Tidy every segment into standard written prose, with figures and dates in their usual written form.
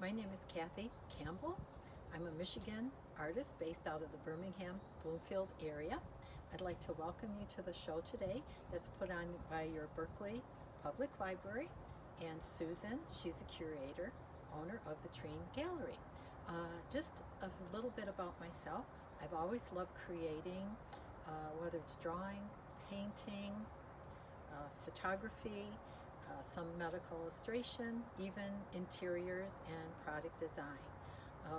My name is Kathy Campbell. I'm a Michigan artist based out of the Birmingham, Bloomfield area. I'd like to welcome you to the show today that's put on by your Berkley Public Library, and Susan, she's the curator, owner of Vitrine Gallery. Just a little bit about myself. I've always loved creating, whether it's drawing, painting, photography, some medical illustration, even interiors and product design.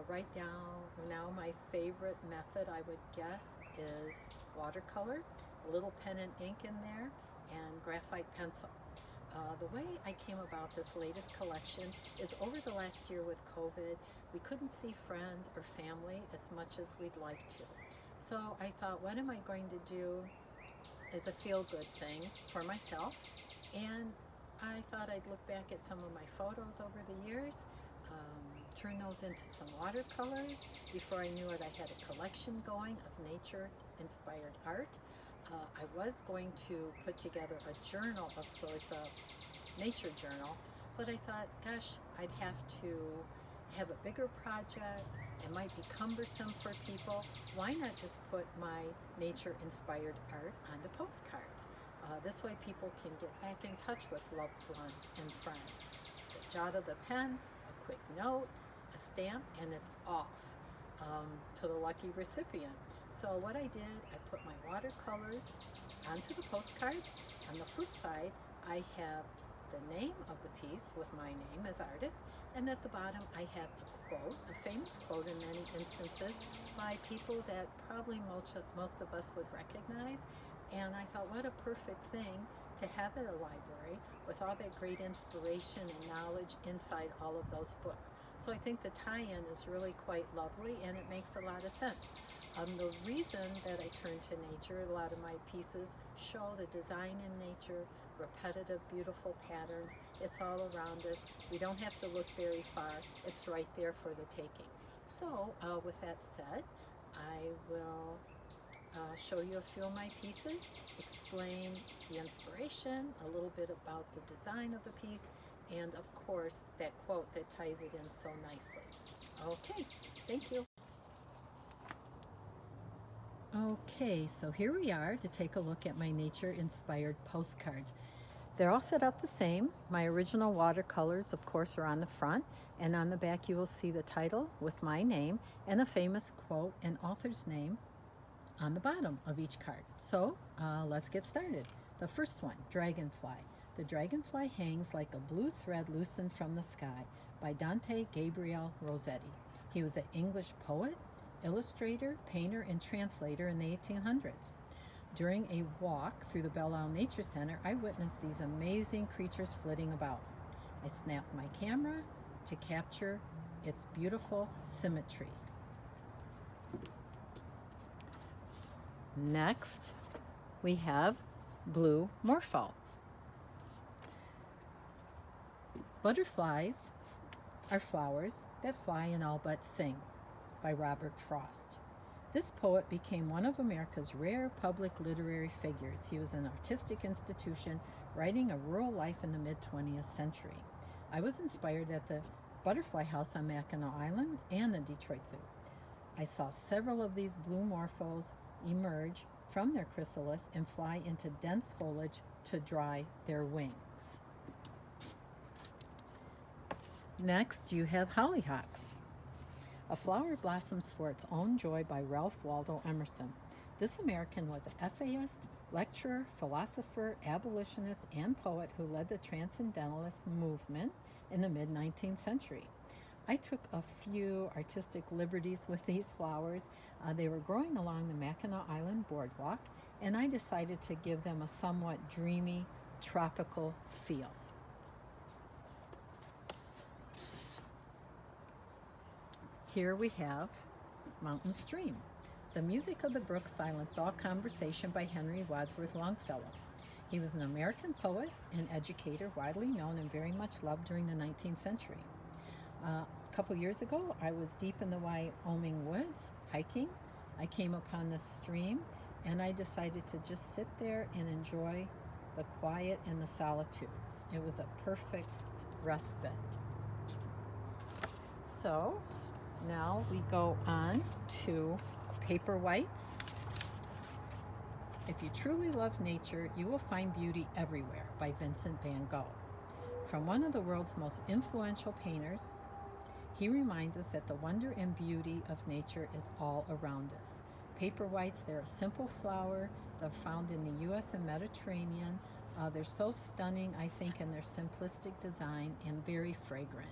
Right now my favorite method, I would guess, is watercolor, a little pen and ink in there, and graphite pencil. The way I came about this latest collection is over the last year with COVID, we couldn't see friends or family as much as we'd like to. So I thought, what am I going to do as a feel-good thing for myself? And I thought I'd look back at some of my photos over the years, turn those into some watercolors. Before I knew it, I had a collection going of nature-inspired art. I was going to put together a journal of sorts, a nature journal, but I thought, gosh, I'd have to have a bigger project. It might be cumbersome for people. Why not just put my nature-inspired art onto postcards? This way people can get back in touch with loved ones and friends. The jot of the pen, a quick note, a stamp, and it's off to the lucky recipient. So what I did, I put my watercolors onto the postcards. On the flip side, I have the name of the piece with my name as artist, and at the bottom I have a quote, a famous quote in many instances by people that probably most of us would recognize. And I thought, what a perfect thing to have at a library with all that great inspiration and knowledge inside all of those books. So I think the tie-in is really quite lovely, and it makes a lot of sense. The reason that I turn to nature, a lot of my pieces show the design in nature, repetitive, beautiful patterns. It's all around us. We don't have to look very far. It's right there for the taking. So with that said, I will show you a few of my pieces, explain the inspiration, a little bit about the design of the piece, and of course that quote that ties it in so nicely. Okay, thank you. Okay, so here we are to take a look at my nature-inspired postcards. They're all set up the same. My original watercolors, of course, are on the front, and on the back you will see the title with my name and a famous quote and author's name on the bottom of each card. So let's get started. The first one, Dragonfly. The dragonfly hangs like a blue thread loosened from the sky, by Dante Gabriel Rossetti. He was an English poet, illustrator, painter, and translator in the 1800s. During a walk through the Belle Isle Nature Center, I witnessed these amazing creatures flitting about. I snapped my camera to capture its beautiful symmetry. Next, we have Blue Morpho. Butterflies are flowers that fly and all but sing, by Robert Frost. This poet became one of America's rare public literary figures. He was an artistic institution, writing a rural life in the mid-20th century. I was inspired at the Butterfly House on Mackinac Island and the Detroit Zoo. I saw several of these blue morphos emerge from their chrysalis and fly into dense foliage to dry their wings. Next, you have hollyhocks. A flower blossoms for its own joy, by Ralph Waldo Emerson. This American was an essayist, lecturer, philosopher, abolitionist, and poet who led the Transcendentalist movement in the mid-19th century. I took a few artistic liberties with these flowers. They were growing along the Mackinac Island boardwalk, and I decided to give them a somewhat dreamy, tropical feel. Here we have Mountain Stream. The music of the brook silenced all conversation, by Henry Wadsworth Longfellow. He was an American poet and educator, widely known and very much loved during the 19th century. A couple years ago, I was deep in the Wyoming woods hiking. I came upon this stream, and I decided to just sit there and enjoy the quiet and the solitude. It was a perfect respite. So now we go on to paper whites. If you truly love nature, you will find beauty everywhere by Vincent van Gogh. From one of the world's most influential painters, he reminds us that the wonder and beauty of nature is all around us. Paper whites, they're a simple flower. They're found in the U.S. and Mediterranean. They're so stunning, I think, in their simplistic design and very fragrant.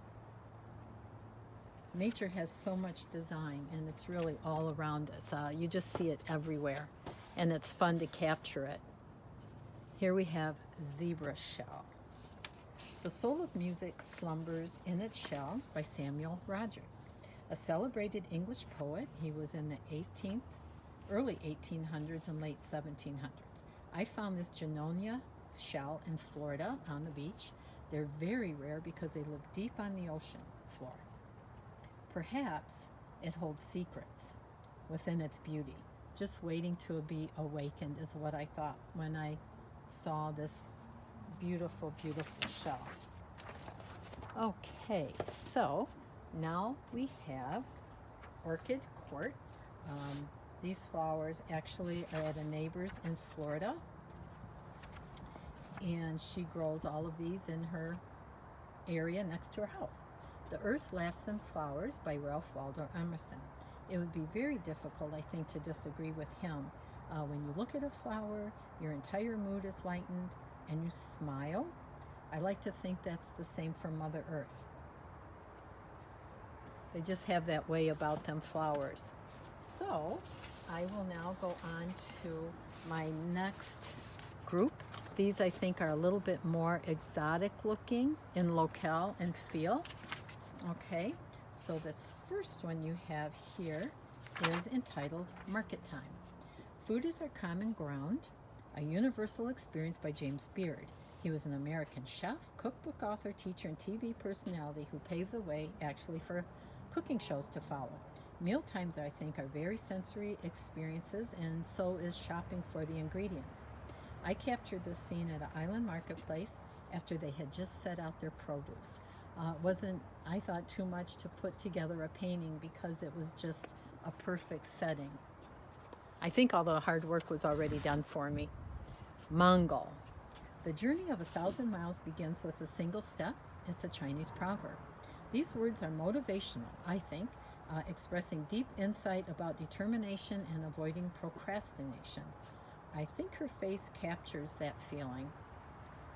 Nature has so much design, and it's really all around us. You just see it everywhere, and it's fun to capture it. Here we have zebra shell. The Soul of Music Slumbers in Its Shell by Samuel Rogers, a celebrated English poet. He was in the early 1800s and late 1700s. I found this Junonia shell in Florida on the beach. They're very rare because they live deep on the ocean floor. Perhaps it holds secrets within its beauty, just waiting to be awakened is what I thought when I saw this beautiful, beautiful shell. Okay, so now we have orchid court. These flowers actually are at a neighbor's in Florida, and she grows all of these in her area next to her house. The Earth Laughs in Flowers by Ralph Waldo Emerson. It would be very difficult, I think, to disagree with him. When you look at a flower, your entire mood is lightened and you smile. I like to think that's the same for Mother Earth. They just have that way about them, flowers. So I will now go on to my next group. These I think are a little bit more exotic looking in locale and feel. Okay, so this first one you have here is entitled Market Time. Food is our common ground, a universal experience by James Beard. He was an American chef, cookbook author, teacher, and TV personality who paved the way actually for cooking shows to follow. Meal times, I think, are very sensory experiences, and so is shopping for the ingredients. I captured this scene at an island marketplace after they had just set out their produce. It wasn't, I thought, too much to put together a painting because it was just a perfect setting. I think all the hard work was already done for me. Mongol. The journey of 1,000 miles begins with a single step. It's a Chinese proverb. These words are motivational, I think, expressing deep insight about determination and avoiding procrastination. I think her face captures that feeling.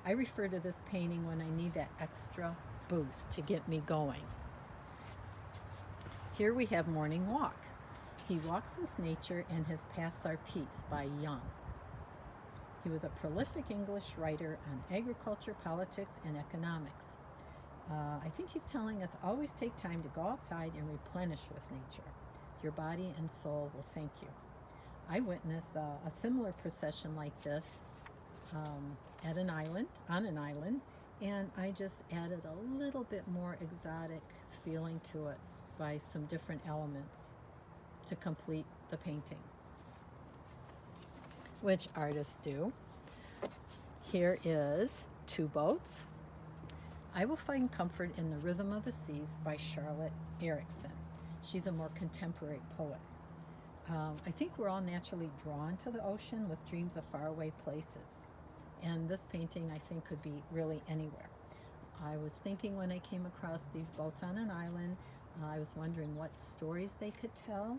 I refer to this painting when I need that extra boost to get me going. Here we have Morning Walk. He walks with nature and his paths are peace by Young. He was a prolific English writer on agriculture, politics, and economics. I think he's telling us always take time to go outside and replenish with nature. Your body and soul will thank you. I witnessed a similar procession like this on an island, and I just added a little bit more exotic feeling to it by some different elements to complete the painting, which artists do. Here is Two Boats. I Will Find Comfort in the Rhythm of the Seas by Charlotte Erickson. She's a more contemporary poet. I think we're all naturally drawn to the ocean with dreams of faraway places. And this painting, I think, could be really anywhere. I was thinking when I came across these boats on an island, I was wondering what stories they could tell,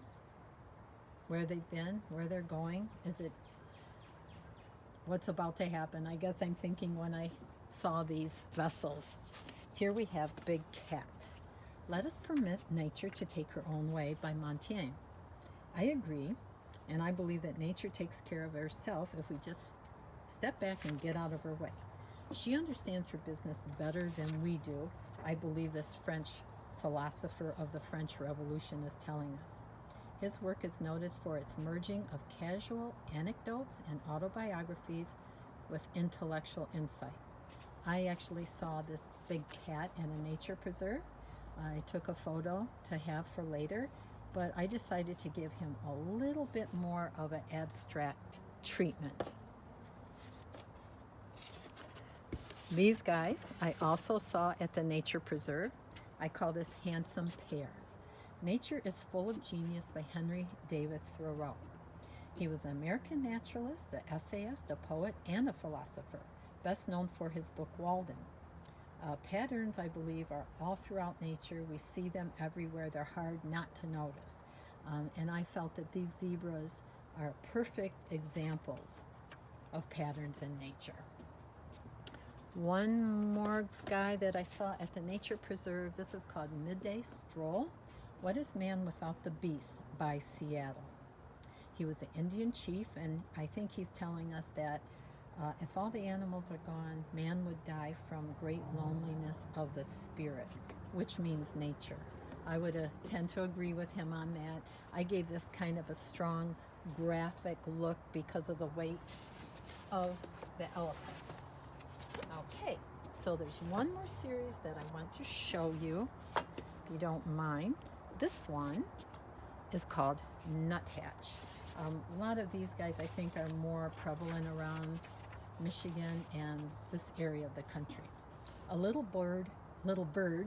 where they've been, where they're going. Is it what's about to happen? I guess I'm thinking when I saw these vessels. Here we have Big Cat. Let us permit nature to take her own way by Montaigne. I agree, and I believe that nature takes care of herself if we just step back and get out of her way. She understands her business better than we do. I believe this French philosopher of the French Revolution is telling us. His work is noted for its merging of casual anecdotes and autobiographies with intellectual insight. I actually saw this big cat in a nature preserve. I took a photo to have for later, but I decided to give him a little bit more of an abstract treatment. These guys I also saw at the nature preserve. I call this Handsome Pair. Nature is Full of Genius by Henry David Thoreau. He was an American naturalist, an essayist, a poet, and a philosopher, best known for his book Walden. Patterns, I believe, are all throughout nature. We see them everywhere. They're hard not to notice. And I felt that these zebras are perfect examples of patterns in nature. One more guy that I saw at the Nature Preserve. This is called Midday Stroll. What is Man Without the Beast by Seattle. He was an Indian chief, and I think he's telling us that if all the animals are gone, man would die from great loneliness of the spirit, which means nature. I would tend to agree with him on that. I gave this kind of a strong graphic look because of the weight of the elephant. Okay, so there's one more series that I want to show you, if you don't mind. This one is called Nuthatch. A lot of these guys I think are more prevalent around Michigan and this area of the country. A little bird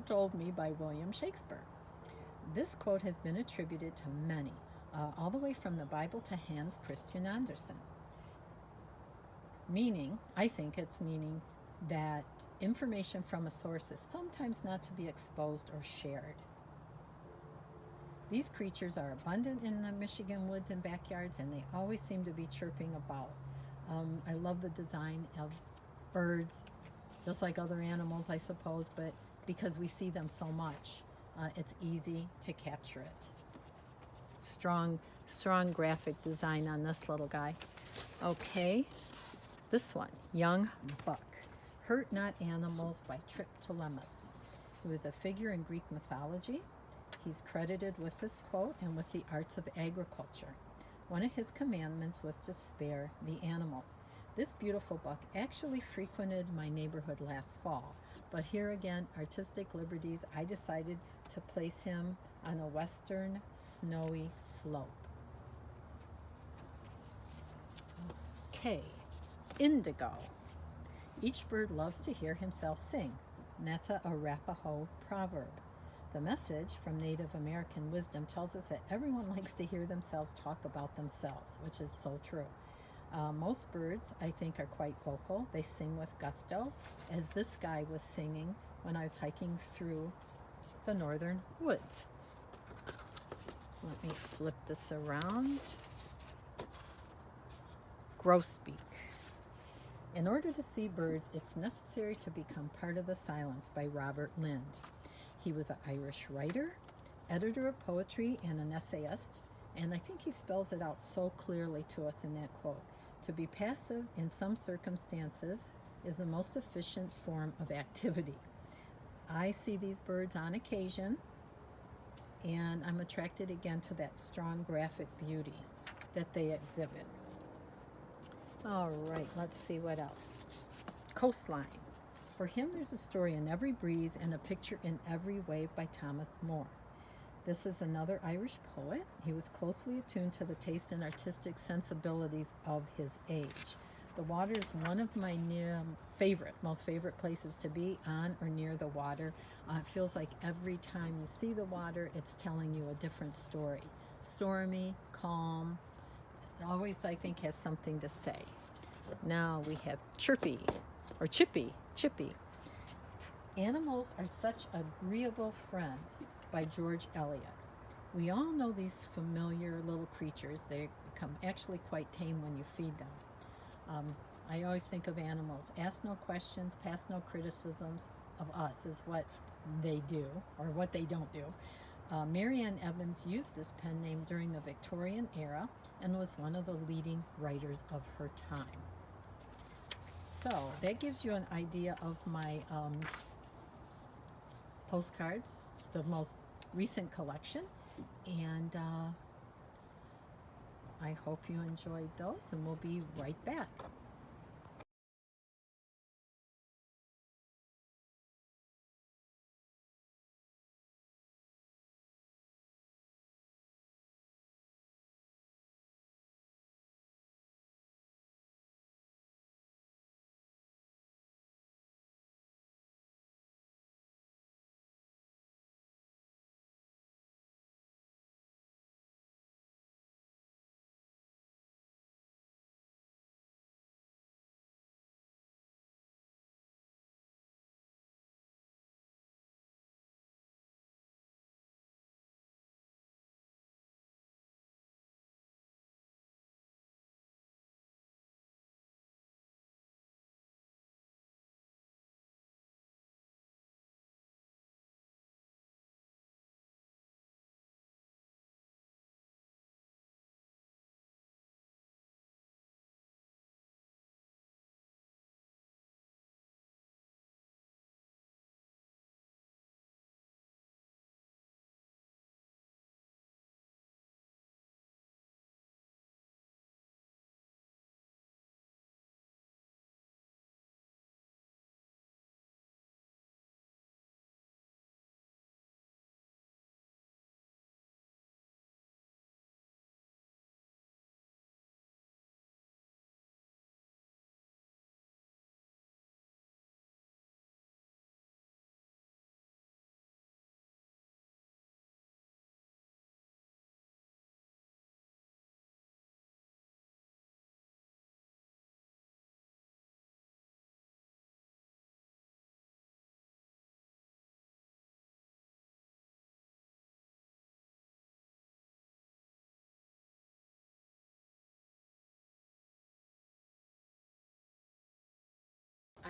told me by William Shakespeare. This quote has been attributed to many, all the way from the Bible to Hans Christian Andersen. Meaning, I think it's meaning that information from a source is sometimes not to be exposed or shared. These creatures are abundant in the Michigan woods and backyards, and they always seem to be chirping about. I love the design of birds, just like other animals, I suppose, but because we see them so much, it's easy to capture it. Strong graphic design on this little guy. Okay, this one, Young Buck. Hurt Not Animals by Triptolemus, who is a figure in Greek mythology. He's credited with this quote and with the arts of agriculture. One of his commandments was to spare the animals. This beautiful buck actually frequented my neighborhood last fall, but here again, artistic liberties, I decided to place him on a western snowy slope. Okay, Indigo. Each bird loves to hear himself sing, and that's a Arapaho proverb. The message from Native American wisdom tells us that everyone likes to hear themselves talk about themselves, which is so true. Most birds, I think, are quite vocal. They sing with gusto, as this guy was singing when I was hiking through the northern woods. Let me flip this around. Grosbeak. In order to see birds, it's necessary to become part of the silence by Robert Lind. He was an Irish writer, editor of poetry, and an essayist, and I think he spells it out so clearly to us in that quote. To be passive in some circumstances is the most efficient form of activity. I see these birds on occasion, and I'm attracted again to that strong graphic beauty that they exhibit. All right, let's see what else. Coastline. For him, there's a story in every breeze and a picture in every wave by Thomas Moore. This is another Irish poet. He was closely attuned to the taste and artistic sensibilities of his age. The water is one of my most favorite places to be, on or near the water. It feels like every time you see the water, it's telling you a different story. Stormy, calm, it always, I think, has something to say. Now we have Chippy. Animals Are Such Agreeable Friends by George Eliot. We all know these familiar little creatures. They become actually quite tame when you feed them. I always think of animals. Ask no questions, pass no criticisms of us is what they do, or what they don't do. Marianne Evans used this pen name during the Victorian era and was one of the leading writers of her time. So that gives you an idea of my postcards, the most recent collection, and I hope you enjoyed those, and we'll be right back.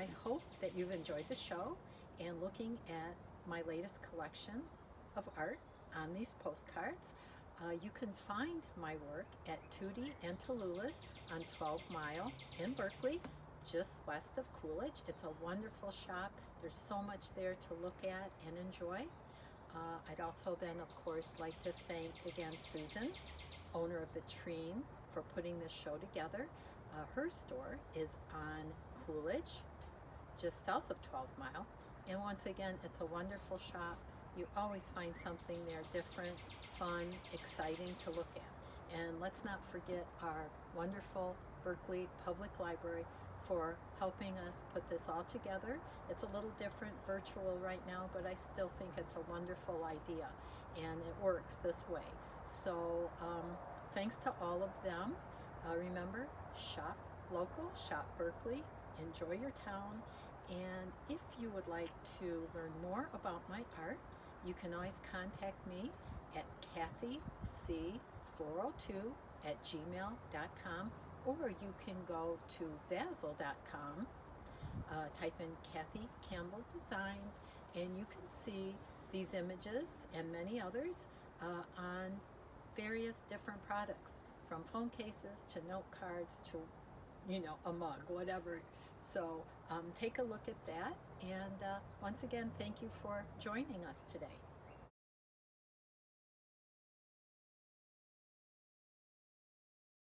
I hope that you've enjoyed the show and looking at my latest collection of art on these postcards. You can find my work at Tootie and Tallulah's on 12 Mile in Berkley, just west of Coolidge. It's a wonderful shop. There's so much there to look at and enjoy. I'd also then, of course, like to thank again Susan, owner of Vitrine, for putting this show together. Her store is on Coolidge, just south of 12 Mile. And once again, it's a wonderful shop. You always find something there different, fun, exciting to look at. And let's not forget our wonderful Berkley Public Library for helping us put this all together. It's a little different virtual right now, but I still think it's a wonderful idea and it works this way. So thanks to all of them. Remember, shop local, shop Berkley, enjoy your town, and if you would like to learn more about my art, you can always contact me at kathyc402@gmail.com, or you can go to Zazzle.com, type in Kathy Campbell Designs, and you can see these images and many others on various different products, from phone cases to note cards to, a mug, whatever. So take a look at that, and once again, thank you for joining us today.